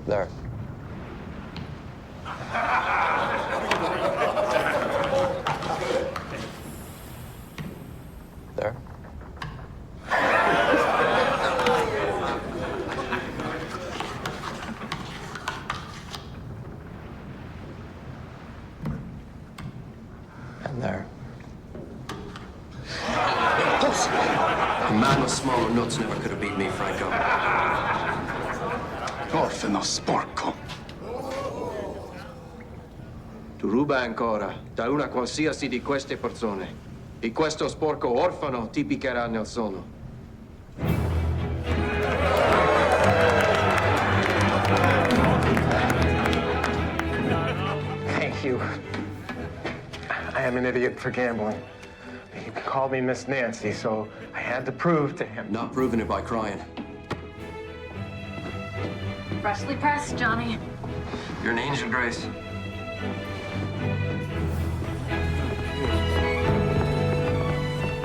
There. There. And there. A man with smaller nuts never could have beat me, Franco. Orfano sporco. Tu ruba ancora da una qualsiasi di queste persone. E questo sporco orfano ti piccherà nel sonno. Thank you. I am an idiot for gambling. He called me Miss Nancy, so I had to prove to him. Not proving it by crying. Freshly pressed, Johnny. You're an angel, Grace.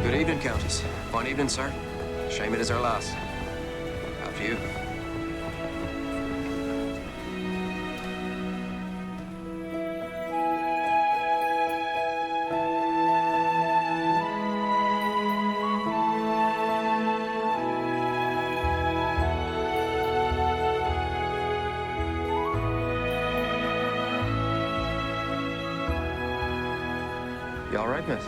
Good evening, Countess. Fine evening, sir. Shame it is our last. After you. You all right, miss?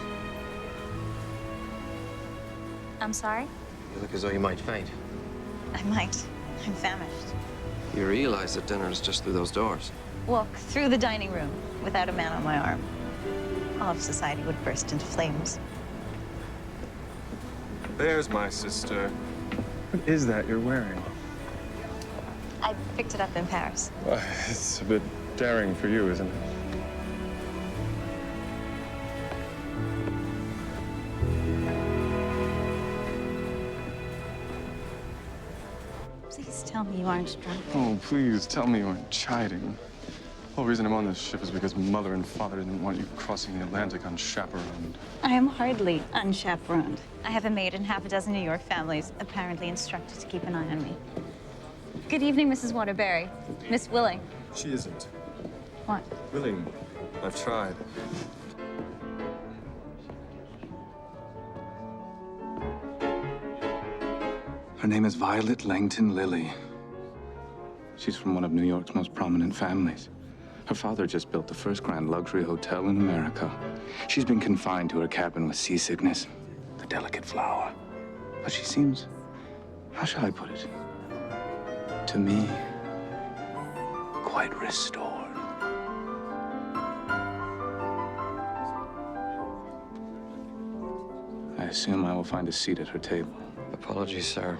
I'm sorry? You look as though you might faint. I might. I'm famished. You realize that dinner is just through those doors. Walk through the dining room without a man on my arm. All of society would burst into flames. There's my sister. What is that you're wearing? I picked it up in Paris. Well, it's a bit daring for you, isn't it? Please tell me you aren't drunk. Oh, please tell me you aren't chiding. The whole reason I'm on this ship is because Mother and Father didn't want you crossing the Atlantic unchaperoned. I am hardly unchaperoned. I have a maid and half a dozen New York families apparently instructed to keep an eye on me. Good evening, Mrs. Waterbury. Miss Willing. She isn't. What? Willing. I've tried. Her name is Violet Langton Lily. She's from one of New York's most prominent families. Her father just built the first grand luxury hotel in America. She's been confined to her cabin with seasickness, a delicate flower. But she seems, how shall I put it? To me, quite restored. I assume I will find a seat at her table. Apologies, sir.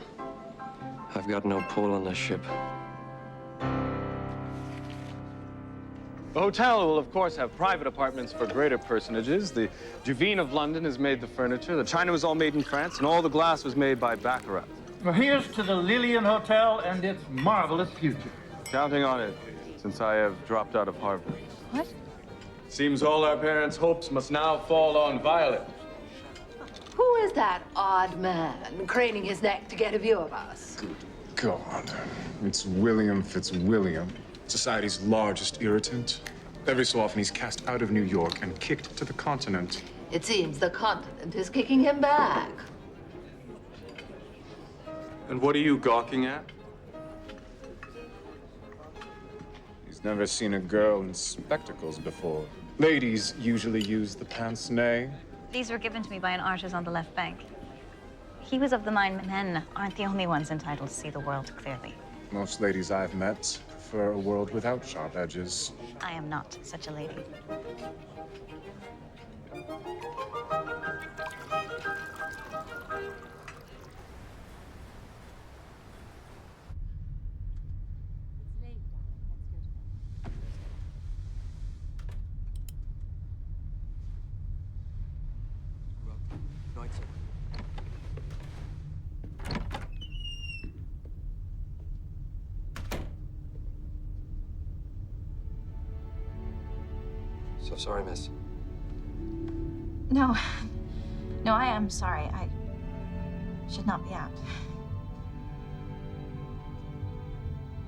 I've got no pull on this ship. The hotel will, of course, have private apartments for greater personages. The Duveen of London has made the furniture. The china was all made in France, and all the glass was made by Baccarat. Well, here's to the Lillian Hotel and its marvelous future. Counting on it, since I have dropped out of Harvard. What? Seems all our parents' hopes must now fall on Violet. Who is that odd man craning his neck to get a view of us? God, it's William Fitzwilliam, society's largest irritant. Every so often he's cast out of New York and kicked to the continent. It seems the continent is kicking him back. And what are you gawking at? He's never seen a girl in spectacles before. Ladies usually use the pince-nez. These were given to me by an artist on the left bank. He was of the mind men aren't the only ones entitled to see the world clearly. Most ladies I've met prefer a world without sharp edges. I am not such a lady. Right, sir. So sorry, miss. No. No, I am sorry. I should not be out.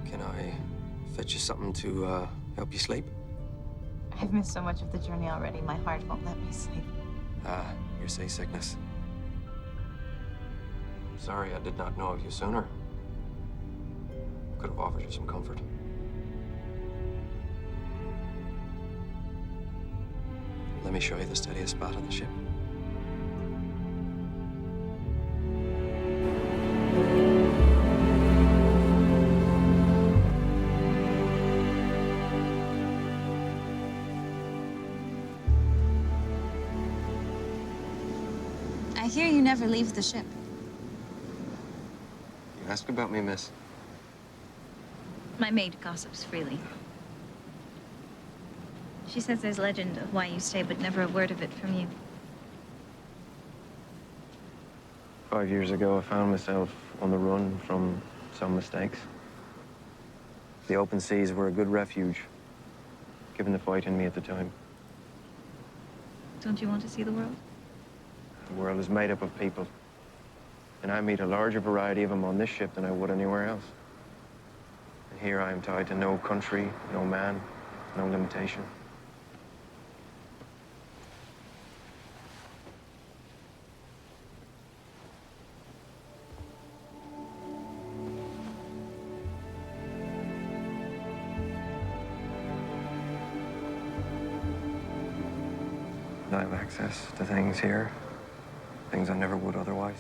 Can I Fetch you something to help you sleep? I've missed so much of the journey already. My heart won't let me sleep. Ah, your seasickness. Sorry I did not know of you sooner. Could have offered you some comfort. Let me show you the steadiest spot on the ship. I hear you never leave the ship. You ask about me, miss. My maid gossips freely. She says there's legend of why you stay, but never a word of it from you. 5 years ago, I found myself on the run from some mistakes. The open seas were a good refuge, given the fight in me at the time. Don't you want to see the world? The world is made up of people, and I meet a larger variety of them on this ship than I would anywhere else. And here I am tied to no country, no man, no limitation. I have access to things here, things I never would otherwise.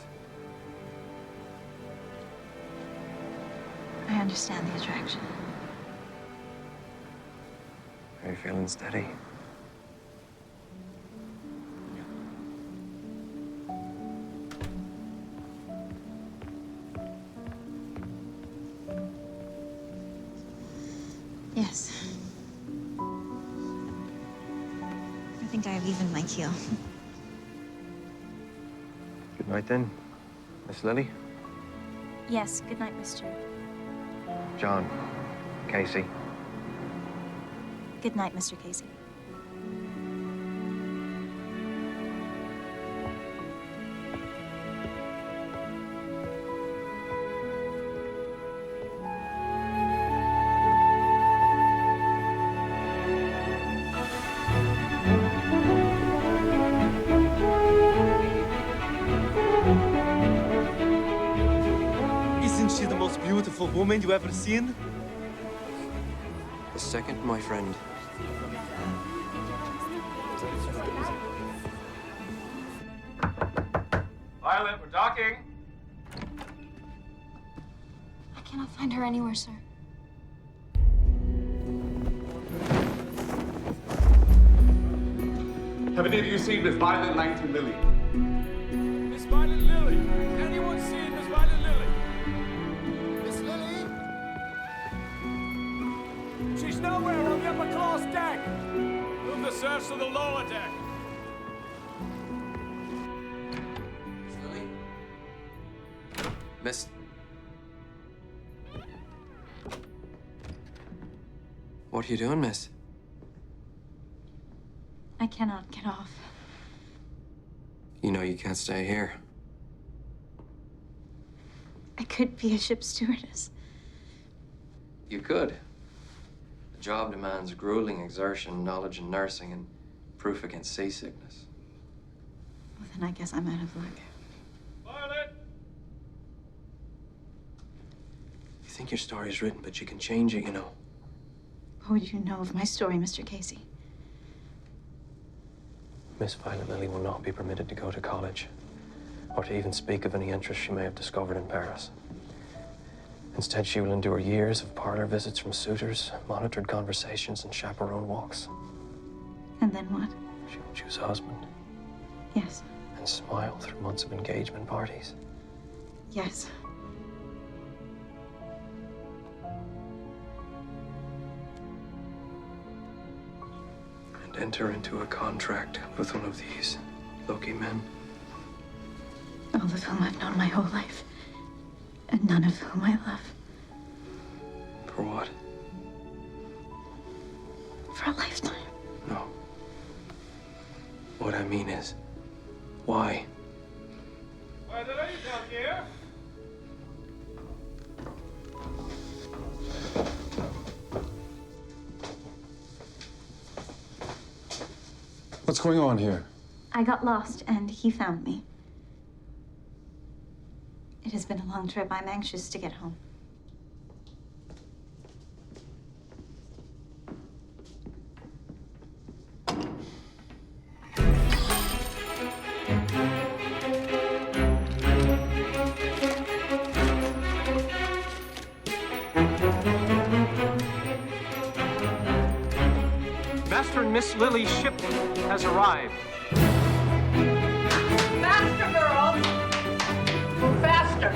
I understand the attraction. Are you feeling steady? Yes. I think I have evened my keel. Good night then, Miss Lily. Yes, good night, Mr. John, Casey. Good night, Mr. Casey. Isn't she the most beautiful woman you ever seen? The second, my friend. Violet, we're docking. I cannot find her anywhere, sir. Have any of you seen Miss Violet Langton Lily? Miss Violet Lily. Anyone seen Miss Violet Lily? Miss Lily? She's nowhere on the upper class deck. Move the search to the lower deck. Miss Lily? Miss... What are you doing, miss? I cannot get off. You know you can't stay here. I could be a ship stewardess. You could. The job demands grueling exertion, knowledge and nursing, and proof against seasickness. Well, then I guess I'm out of luck. Violet! You think your story is written, but you can change it, you know. What would you know of my story, Mr. Casey? Miss Violet Lily will not be permitted to go to college, or to even speak of any interest she may have discovered in Paris. Instead, she will endure years of parlor visits from suitors, monitored conversations, and chaperone walks. And then what? She will choose a husband Yes. and smile through months of engagement parties. Yes. And enter into a contract with one of these lucky men. All of whom I've known my whole life. And none of whom I love. For what? For a lifetime. No. What I mean is, why? Why, the ladies out here. What's going on here? I got lost, and he found me. It has been a long trip. I'm anxious to get home. Master and Miss Lily's ship has arrived. Faster, girls! Faster!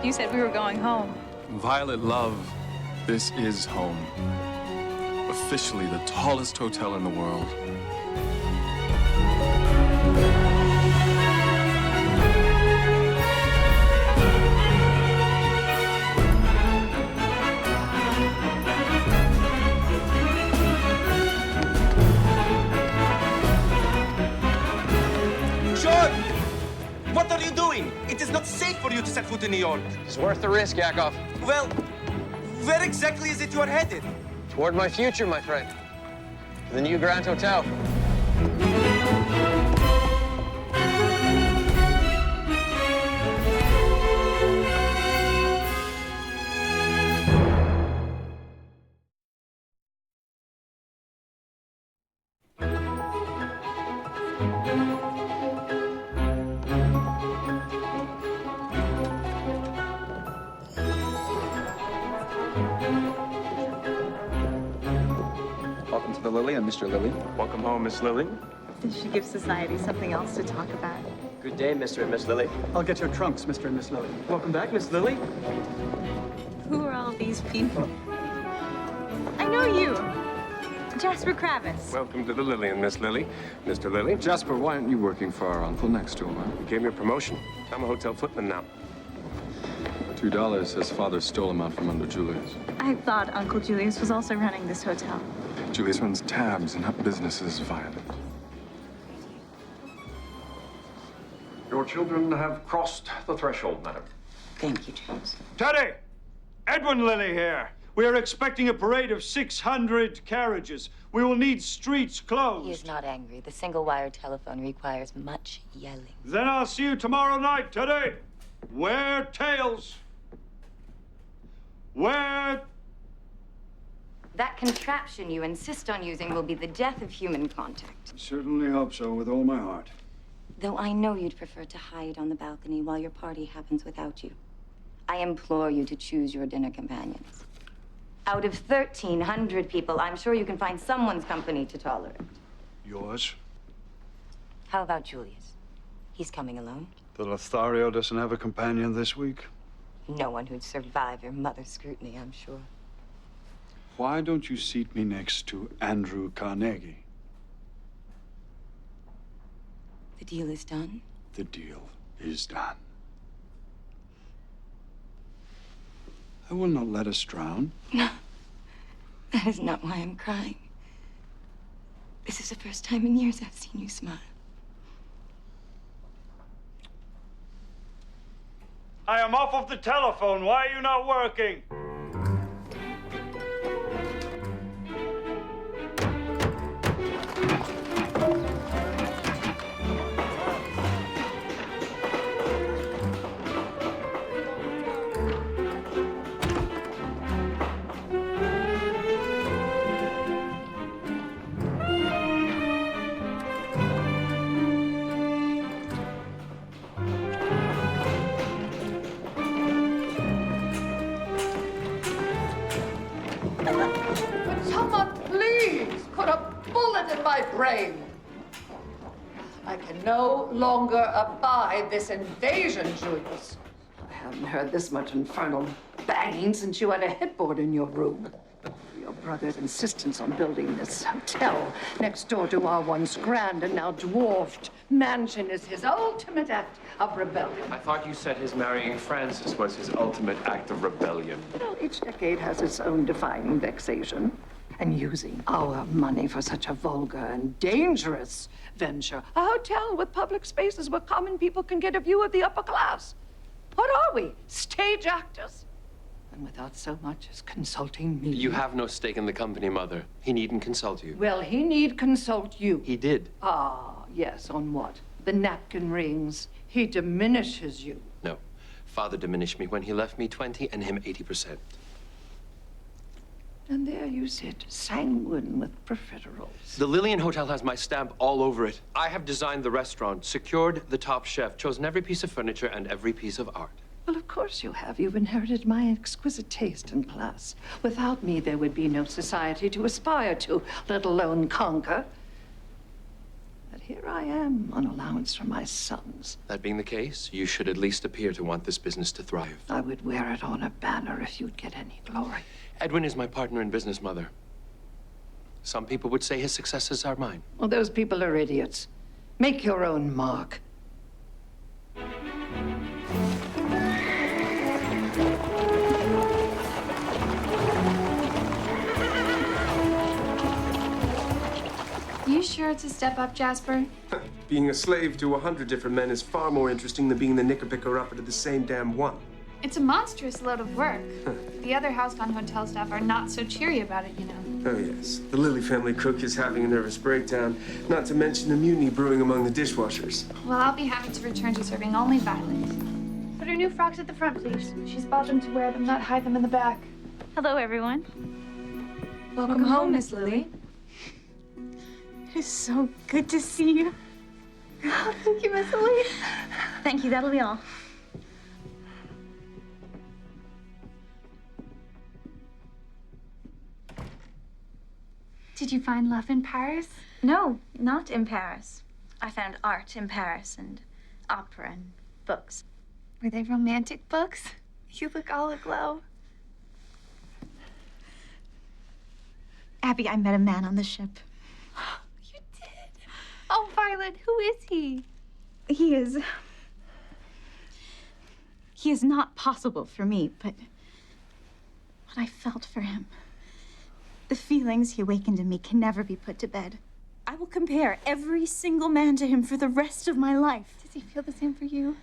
You said we were going home. Violet, love, this is home. Officially the tallest hotel in the world. What are you doing? It is not safe for you to set foot in New York. It's worth the risk, Yakov. Well, where exactly is it you are headed? Toward my future, my friend. To the new Grand Hotel. The Lily and Mr. Lily. Welcome home, Miss Lily. Did she give society something else to talk about? Good day, Mr. and Miss Lily. I'll get your trunks, Mr. and Miss Lily. Welcome back, Miss Lily. Who are all these people? I know you. Jasper Kravetz. Welcome to the Lily and Miss Lily. Mr. Lily. Jasper, why aren't you working for our uncle next door, man? You gave me a promotion. I'm a hotel footman now. $2 his father stole him out from under Julius. I thought Uncle Julius was also running this hotel. Julius runs tabs, not businesses, Violet. Your children have crossed the threshold, madam. Thank you, James. Teddy! Edwin Lily here. We are expecting a parade of 600 carriages. We will need streets closed. He is not angry. The single-wire telephone requires much yelling. Then I'll see you tomorrow night, Teddy. Wear tails. Wear... That contraption you insist on using will be the death of human contact. I certainly hope so, with all my heart. Though I know you'd prefer to hide on the balcony while your party happens without you. I implore you to choose your dinner companions. Out of 1,300 people, I'm sure you can find someone's company to tolerate. Yours? How about Julius? He's coming alone. The Lothario doesn't have a companion this week. No one who'd survive your mother's scrutiny, I'm sure. Why don't you seat me next to Andrew Carnegie? The deal is done? The deal is done. I will not let us drown. No, that is not why I'm crying. This is the first time in years I've seen you smile. I am off of the telephone. Why are you not working? My brain. I can no longer abide this invasion, Julius. I haven't heard this much infernal banging since you had a headboard in your room. Your brother's insistence on building this hotel next door to our once grand and now dwarfed mansion is his ultimate act of rebellion. I thought you said his marrying Frances was his ultimate act of rebellion. Well, each decade has its own defining vexation. And using our money for such a vulgar and dangerous venture. A hotel with public spaces where common people can get a view of the upper class. What are we? Stage actors? And without so much as consulting me. You have no stake in the company, Mother. He needn't consult you. Well, he need consult you. He did. Ah, yes, on what? The napkin rings. He diminishes you. No. Father diminished me when he left me 20 and him 80%. And there you sit, sanguine with profiteroles. The Lillian Hotel has my stamp all over it. I have designed the restaurant, secured the top chef, chosen every piece of furniture and every piece of art. Well, of course you have. You've inherited my exquisite taste and class. Without me, there would be no society to aspire to, let alone conquer. But here I am on allowance from my sons. That being the case, you should at least appear to want this business to thrive. I would wear it on a banner if you'd get any glory. Edwin is my partner in business, Mother. Some people would say his successes are mine. Well, those people are idiots. Make your own mark. You sure it's a step up, Jasper? Being a slave to 100 different men is far more interesting than being the knickerpicker-upper to the same damn one. It's a monstrous load of work. The other housebound hotel staff are not so cheery about it, you know. Oh, yes. The Lily family cook is having a nervous breakdown, not to mention a mutiny brewing among the dishwashers. Well, I'll be happy to return to serving only Violet. Put her new frocks at the front, please. She's bought them to wear them, not hide them in the back. Hello, everyone. Welcome home, Miss Lily. It is so good to see you. Oh, thank you, Miss Lily. Thank you, that'll be all. Did you find love in Paris? No, not in Paris. I found art in Paris and opera and books. Were they romantic books? You look all aglow. Abby, I met a man on the ship. You did? Oh, Violet, who is he? He is not possible for me, but what I felt for him, the feelings he awakened in me can never be put to bed. I will compare every single man to him for the rest of my life. Does he feel the same for you?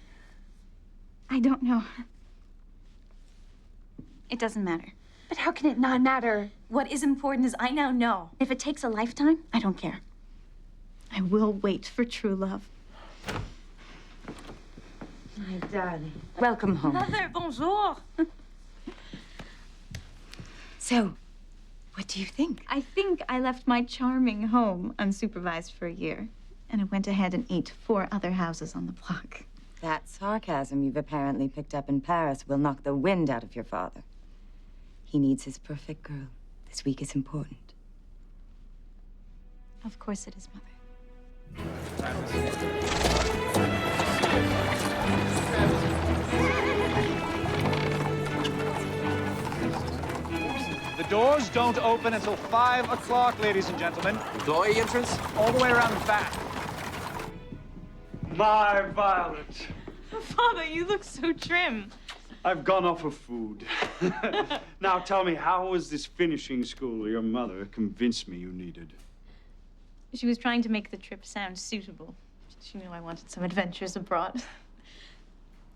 I don't know. It doesn't matter. But how can it not matter? What is important is I now know. If it takes a lifetime, I don't care. I will wait for true love. My darling. Welcome home. Mother, bonjour. So, what do you think? I think I left my charming home unsupervised for a year, and I went ahead and ate 4 other houses on the block. That sarcasm you've apparently picked up in Paris will knock the wind out of your father. He needs his perfect girl. This week is important. Of course it is, Mother. The doors don't open until 5 o'clock, ladies and gentlemen. Employee entrance? All the way around the back. My Violet. Father, you look so trim. I've gone off of food. Now tell me, how was this finishing school your mother convinced me you needed? She was trying to make the trip sound suitable. She knew I wanted some adventures abroad.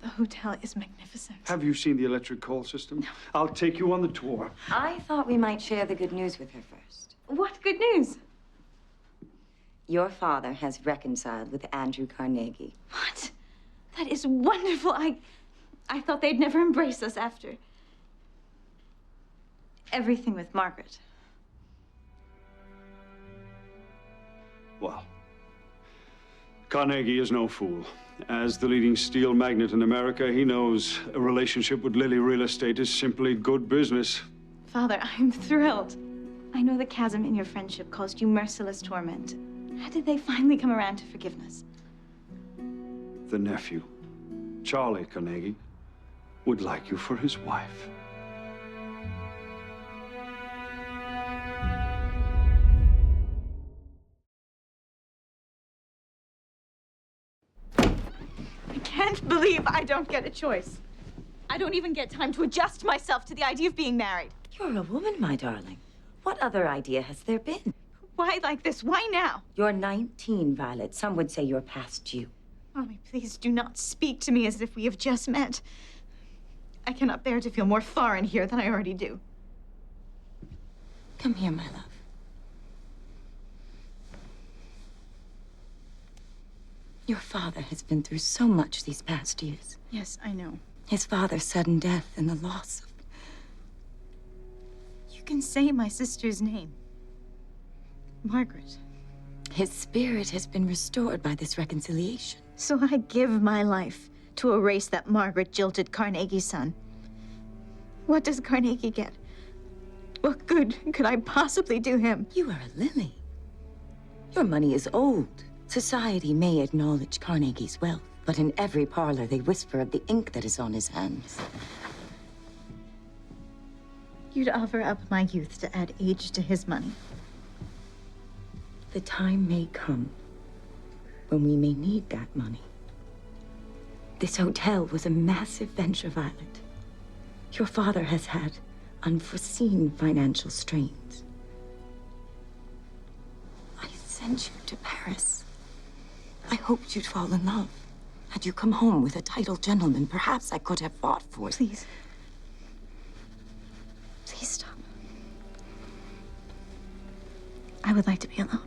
The hotel is magnificent. Have you seen the electric call system? No. I'll take you on the tour. I thought we might share the good news with her first. What good news? Your father has reconciled with Andrew Carnegie. What? That is wonderful. I thought they'd never embrace us after everything with Margaret. Well, Carnegie is no fool. As the leading steel magnate in America, he knows a relationship with Lily Real Estate is simply good business. Father, I'm thrilled. I know the chasm in your friendship caused you merciless torment. How did they finally come around to forgiveness? The nephew, Charlie Carnegie. would like you for his wife. I can't believe I don't get a choice. I don't even get time to adjust myself to the idea of being married. You're a woman, my darling. What other idea has there been? Why like this? Why now? You're 19, Violet. Some would say you're past due. Mommy, please do not speak to me as if we have just met. I cannot bear to feel more foreign here than I already do. Come here, my love. Your father has been through so much these past years. Yes, I know. His father's sudden death and the loss of... You can say my sister's name. Margaret. His spirit has been restored by this reconciliation. So I give my life to erase that Margaret jilted Carnegie's son. What does Carnegie get? What good could I possibly do him? You are a Lily. Your money is old. Society may acknowledge Carnegie's wealth, but in every parlor they whisper of the ink that is on his hands. You'd offer up my youth to add age to his money. The time may come when we may need that money. This hotel was a massive venture, Violet. Your father has had unforeseen financial strains. I sent you to Paris. I hoped you'd fall in love. Had you come home with a titled gentleman, perhaps I could have fought for it. Please. Please stop. I would like to be alone.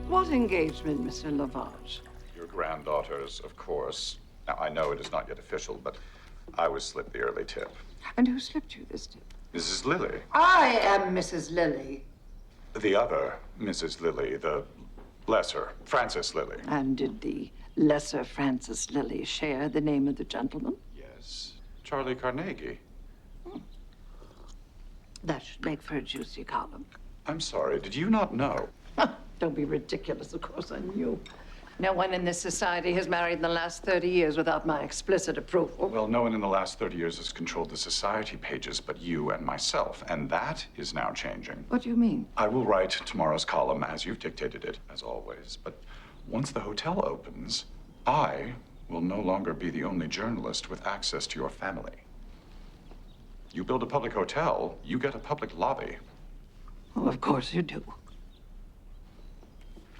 What engagement, Mr. Lavage? Your granddaughter's, of course. Now, I know it is not yet official, but I was slipped the early tip. And who slipped you this tip? Mrs. Lily. I am Mrs. Lily. The other Mrs. Lily, the lesser Frances Lily. And did the lesser Frances Lily share the name of the gentleman? Yes, Charlie Carnegie. That should make for a juicy column. I'm sorry, did you not know? Don't be ridiculous, of course I knew. No one in this society has married in the last 30 years without my explicit approval. Well, no one in the last 30 years has controlled the society pages but you and myself, and that is now changing. What do you mean? I will write tomorrow's column as you've dictated it, as always, but once the hotel opens, I will no longer be the only journalist with access to your family. You build a public hotel, you get a public lobby. Well, of course you do.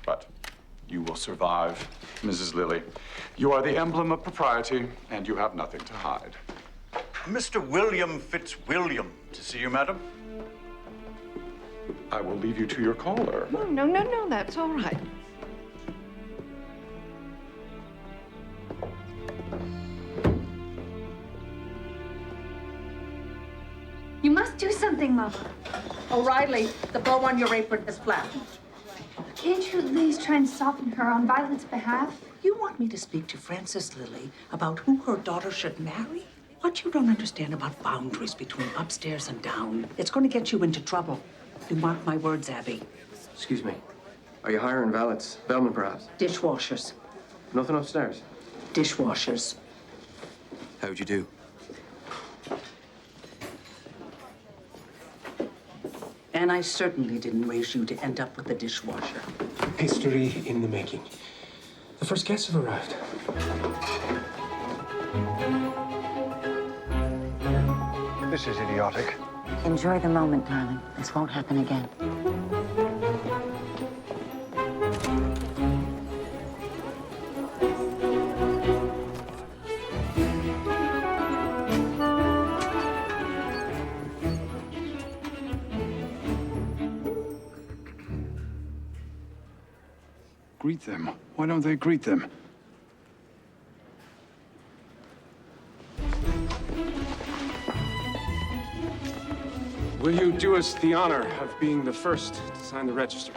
But you will survive, Mrs. Lily. You are the emblem of propriety, and you have nothing to hide. Mr. William Fitzwilliam to see you, madam. I will leave you to your caller. No, that's all right. You must do something, Mama. O'Reilly, the bow on your apron is flat. Can't you at least try and soften her on Violet's behalf? You want me to speak to Frances Lily about who her daughter should marry? What you don't understand about boundaries between upstairs and down, it's going to get you into trouble. You mark my words, Abby. Excuse me. Are you hiring valets? Bellman, perhaps? Dishwashers. Nothing upstairs? Dishwashers. How'd you do? And I certainly didn't raise you to end up with a dishwasher. History in the making. The first guests have arrived. This is idiotic. Enjoy the moment, darling. This won't happen again. Greet them. Why don't they greet them? Will you do us the honor of being the first to sign the register?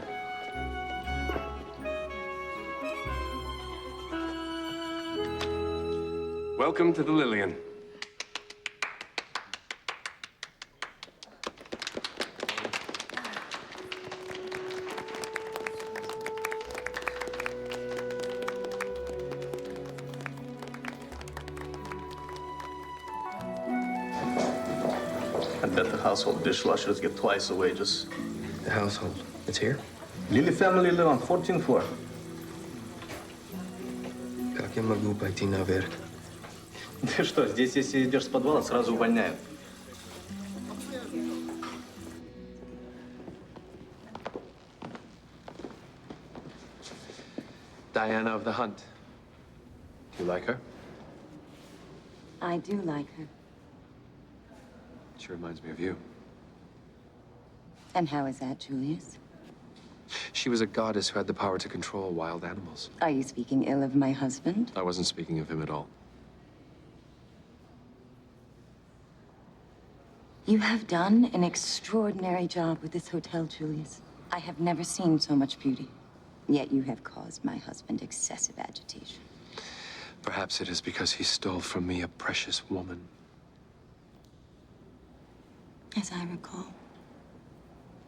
Welcome to the Lillian. bet the household dishwashers get twice the wages. The household? It's here? Lily family live on 14th floor. Как я могу пойти наверх? Ты что, здесь, если идешь с подвала, сразу увольняют. Diana of the Hunt. Do you like her? I do like her. She reminds me of you. And how is that, Julius? She was a goddess who had the power to control wild animals. Are you speaking ill of my husband? I wasn't speaking of him at all. You have done an extraordinary job with this hotel, Julius. I have never seen so much beauty. Yet you have caused my husband excessive agitation. Perhaps it is because he stole from me a precious woman. As I recall,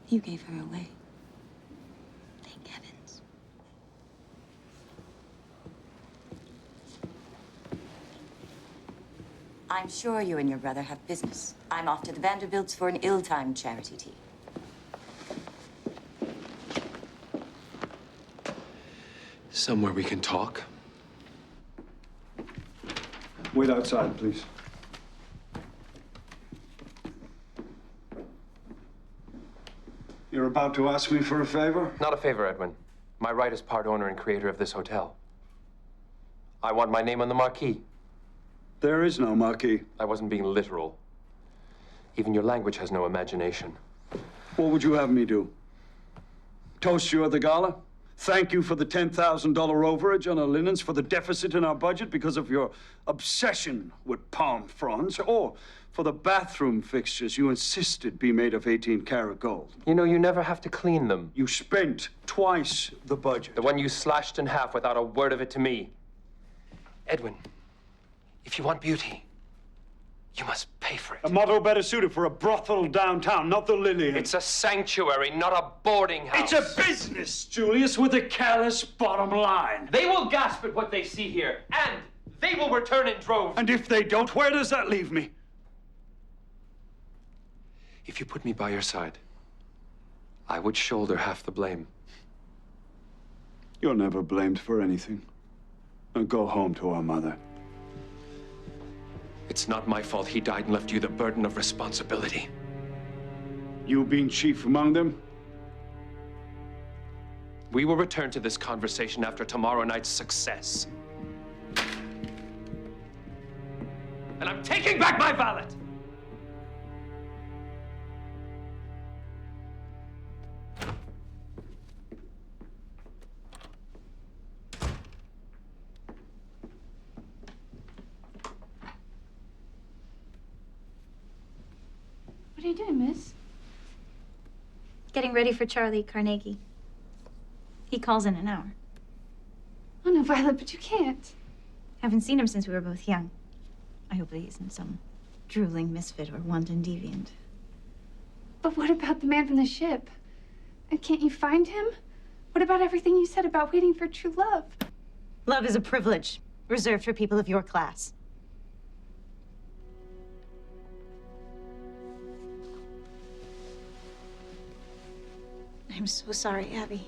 you gave her away. Thank heavens. I'm sure you and your brother have business. I'm off to the Vanderbilts for an ill-timed charity tea. Somewhere we can talk. Wait outside, please. You're about to ask me for a favor? Not a favor, Edwin. My right as part owner and creator of this hotel. I want my name on the marquee. There is no marquee. I wasn't being literal. Even your language has no imagination. What would you have me do? Toast you at the gala? Thank you for the $10,000 overage on our linens, for the deficit in our budget because of your obsession with palm fronds, or for the bathroom fixtures you insisted be made of 18-karat gold. You know, you never have to clean them. You spent twice the budget. The one you slashed in half without a word of it to me. Edwin, if you want beauty, you must pay for it. A motto better suited for a brothel downtown, not the Lillian. It's a sanctuary, not a boarding house. It's a business, Julius, with a callous bottom line. They will gasp at what they see here, and they will return in droves. And if they don't, where does that leave me? If you put me by your side, I would shoulder half the blame. You're never blamed for anything. Now go home to our mother. It's not my fault he died and left you the burden of responsibility. You being chief among them? We will return to this conversation after tomorrow night's success. And I'm taking back my valet! What are you doing, miss? Getting ready for Charlie Carnegie. He calls in an hour. Oh, no, Violet, but you can't. Haven't seen him since we were both young. I hope that he isn't some drooling misfit or wanton deviant. But what about the man from the ship? And can't you find him? What about everything you said about waiting for true love? Love is a privilege reserved for people of your class. I'm so sorry, Abby.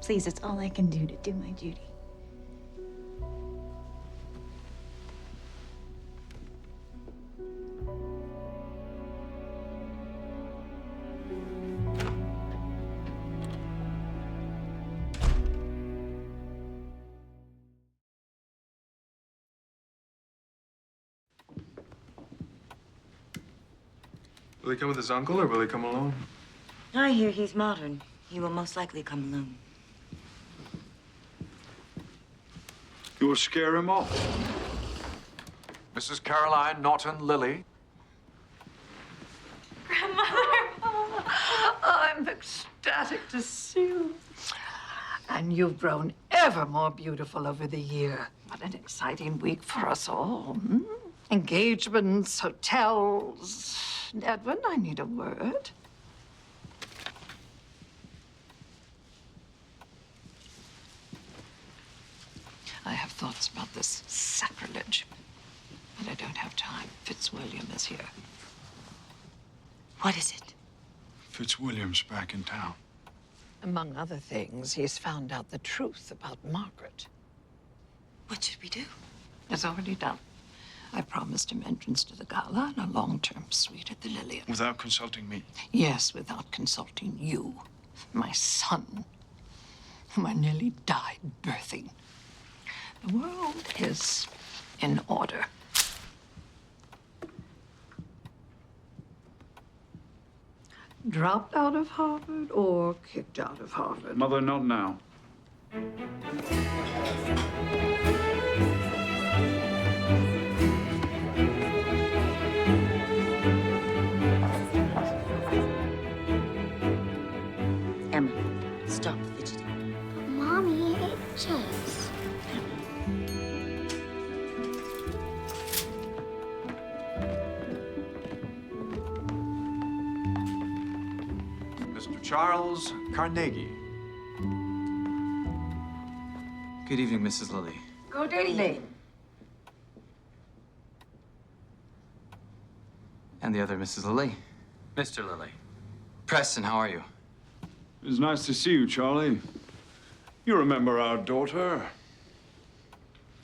Please, it's all I can do to do my duty. Will he come with his uncle, or will he come alone? I hear he's modern. He will most likely come alone. You will scare him off. Mrs. Caroline Naughton Lily. Grandmother! I'm ecstatic to see you. And you've grown ever more beautiful over the year. What an exciting week for us all. Hmm? Engagements, hotels. Edwin, I need a word. I have thoughts about this sacrilege, but I don't have time. Fitzwilliam is here. What is it? Fitzwilliam's back in town. Among other things, he's found out the truth about Margaret. What should we do? It's already done. I promised him entrance to the gala and a long-term suite at the Lillian. Without consulting me? Yes, without consulting you, my son, whom I nearly died birthing. The world is in order. Dropped out of Harvard or kicked out of Harvard? Mother, not now. Emma, stop fidgeting. Mommy, it itches. Mr. Charles Carnegie. Good evening, Mrs. Lily. Good evening. And the other Mrs. Lily. Mr. Lily. Preston, how are you? It's nice to see you, Charlie. You remember our daughter?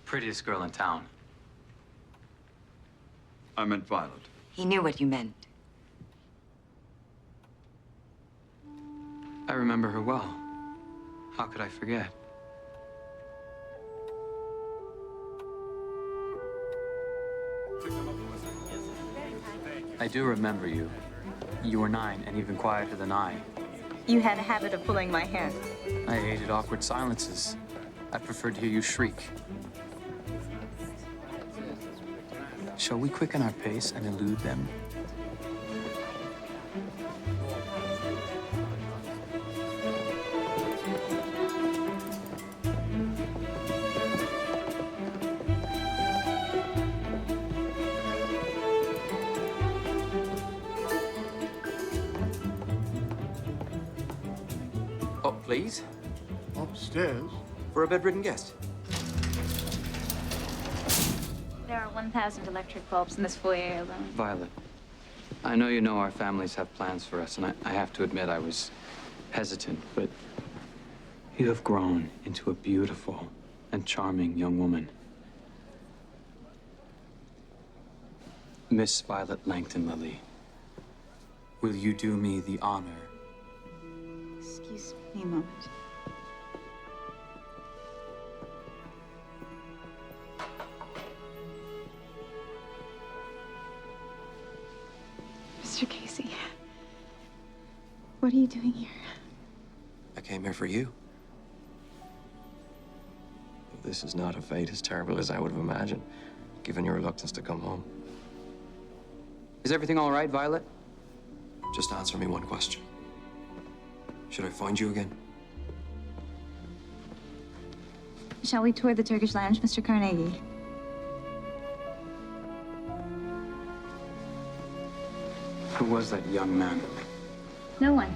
Prettiest girl in town. I meant Violet. He knew what you meant. I remember her well. How could I forget? I do remember you. You were 9 and even quieter than I. You had a habit of pulling my hair. I hated awkward silences. I preferred to hear you shriek. Shall we quicken our pace and elude them? Oh, please? Upstairs? For a bedridden guest. There are 1,000 electric bulbs in this foyer alone. Violet, I know you know our families have plans for us, and I have to admit I was hesitant, but you have grown into a beautiful and charming young woman. Miss Violet Langton Lily, will you do me the honor? Excuse me a moment. Mr. Casey, what are you doing here? I came here for you. This is not a fate as terrible as I would have imagined, given your reluctance to come home. Is everything all right, Violet? Just answer me one question. Should I find you again? Shall we tour the Turkish lounge, Mr. Carnegie? Who was that young man? No one.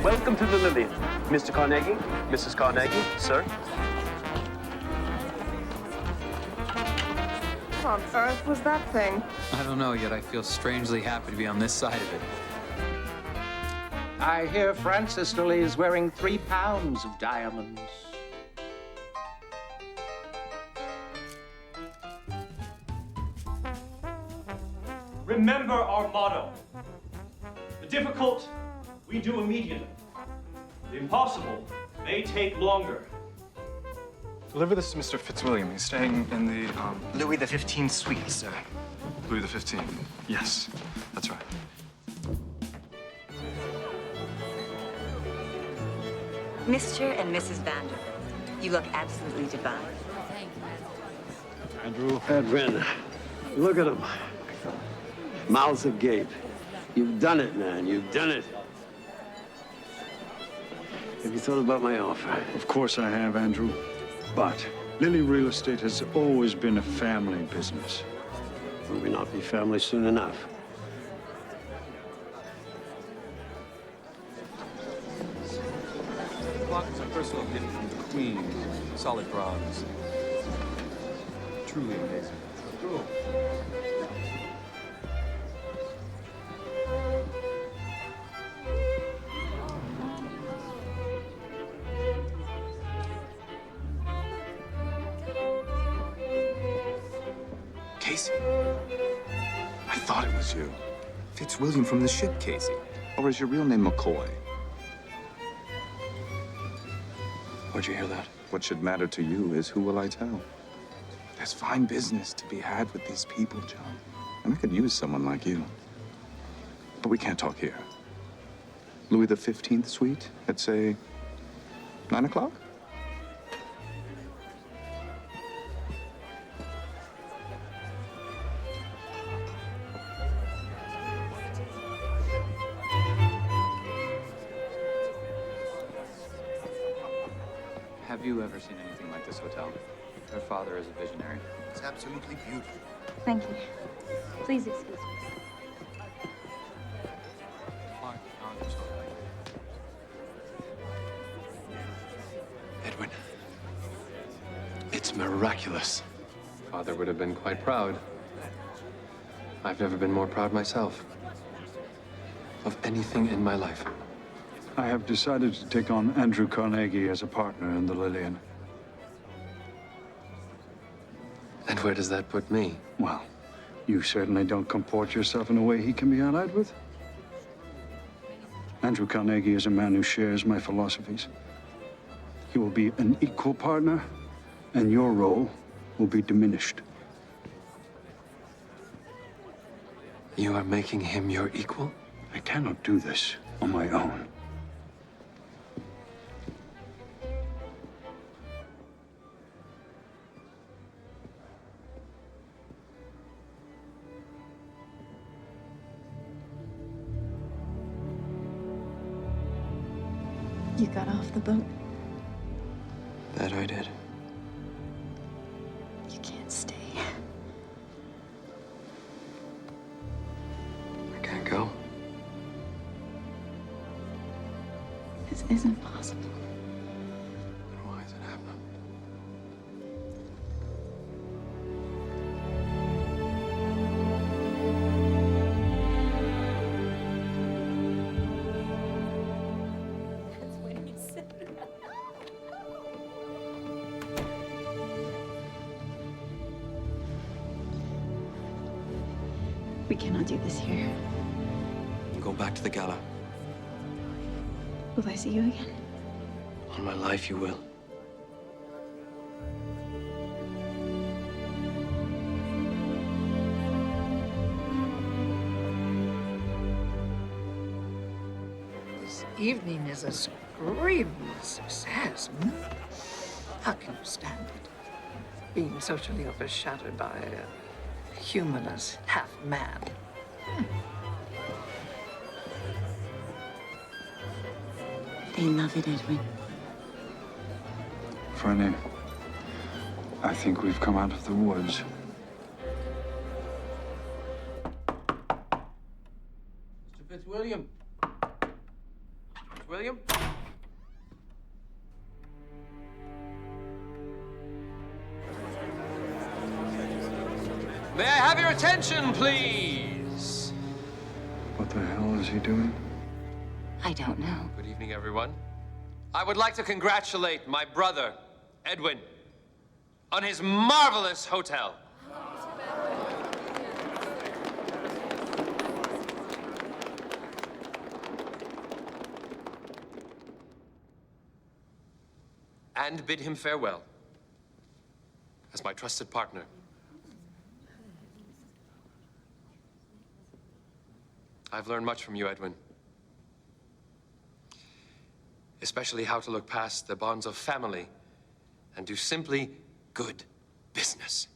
Welcome to the Lillian. Mr. Carnegie, Mrs. Carnegie, sir. What on earth was that thing? I don't know, yet I feel strangely happy to be on this side of it. I hear Frances Lily is wearing 3 pounds of diamonds. Remember our motto. The difficult, we do immediately. The impossible may take longer. Deliver this to Mr. Fitzwilliam. He's staying in the, Louis XV suite, sir. Louis XV. Yes, that's right. Mr. and Mrs. Vander, you look absolutely divine. Andrew. Edwin, look at him. Mouths agape. You've done it, man. You've done it. Have you thought about my offer? Of course I have, Andrew. But Lily Real Estate has always been a family business. Will we not be family soon enough? The clock is a personal gift from the Queen. Solid bronze. Truly amazing. Cool. Casey. I thought it was you. Fitzwilliam from the ship, Casey. Or is your real name McCoy? Where'd you hear that? What should matter to you is who will I tell? There's fine business to be had with these people, John. And I could use someone like you. But we can't talk here. Louis XV suite at, say, 9 o'clock? Have you ever seen anything like this hotel? Her father is a visionary. It's absolutely beautiful. Thank you. Please excuse me. Edwin. It's miraculous. Father would have been quite proud. I've never been more proud myself. Of anything in my life. I have decided to take on Andrew Carnegie as a partner in the Lillian. And where does that put me? Well, you certainly don't comport yourself in a way he can be allied with. Andrew Carnegie is a man who shares my philosophies. He will be an equal partner, and your role will be diminished. You are making him your equal? I cannot do this on my own. You got off the boat. That I did. You can't stay. I can't go. This isn't possible. Then why is it happening? We cannot do this here. Go back to the gala. Will I see you again? On my life, you will. This evening is a screaming success. How can you stand it? Being socially overshadowed by a human as half man. They love it, Edwin. Franny, I think we've come out of the woods. Mr. Fitzwilliam. Fitzwilliam? May I have your attention, please? What the hell is he doing? I don't know. Good evening, everyone. I would like to congratulate my brother, Edwin, on his marvelous hotel. And bid him farewell as my trusted partner. I've learned much from you, Edwin. Especially how to look past the bonds of family and do simply good business.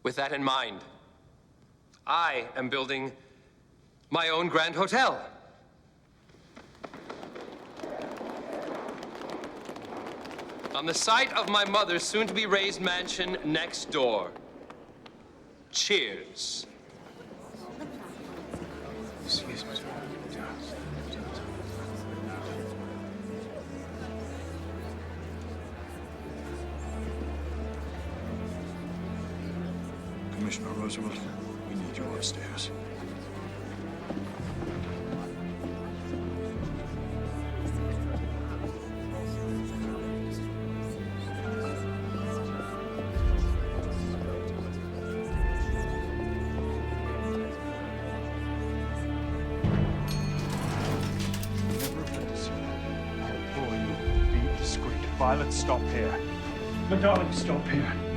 With that in mind, I am building my own grand hotel. On the site of my mother's soon-to-be raised mansion next door. Cheers. Excuse me. Commissioner Roosevelt, we need you upstairs. Violet, stop here. My darling, stop here.